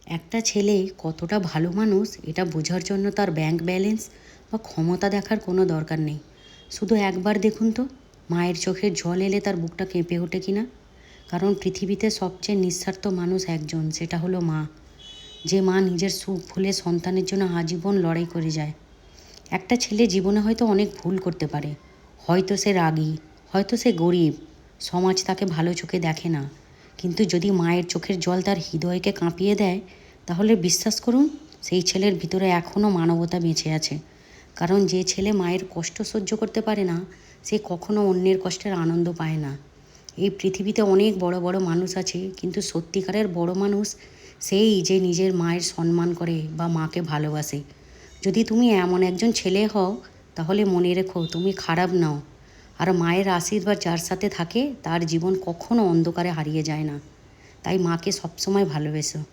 একটা ছেলে কতটা ভালো মানুষ এটা বোঝার জন্য তার ব্যাংক ব্যালেন্স বা ক্ষমতা দেখার কোনো দরকার নেই। শুধু একবার দেখুন তো, মায়ের চোখে জল এলে তার বুকটা কেঁপে ওঠে কিনা। কারণ পৃথিবীতে সবচেয়ে নিঃস্বার্থ মানুষ একজন, সেটা হলো মা। যে মা নিজের সুখ ভুলে সন্তানের জন্য আজীবন লড়াই করে যায়। একটা ছেলে জীবনে হয়তো অনেক ভুল করতে পারে, হয়তো সে রাগী, হয়তো সে গরিব, সমাজ তাকে ভালো চোখে দেখে না। কিন্তু যদি মায়ের চোখের জল তার হৃদয়কে কাঁপিয়ে দেয়, তাহলে বিশ্বাস করুন, সেই ছেলের ভিতরে এখনও মানবতা বেঁচে আছে। কারণ যে ছেলে মায়ের কষ্ট সহ্য করতে পারে না, সে কখনো অন্যের কষ্টের আনন্দ পায় না। এই পৃথিবীতে অনেক বড় বড় মানুষ আছে, কিন্তু সত্যিকারের বড় মানুষ সেই যে নিজের মায়ের সম্মান করে বা মাকে ভালোবাসে। যদি তুমি এমন একজন ছেলে হও, তাহলে মনে রেখো তুমি খারাপ নাও। আর মায়ের আশীর্বাদ যার সাথে থাকে তার জীবন কখনো অন্ধকারে হারিয়ে যায় না। তাই মাকে সবসময় ভালোবেসো।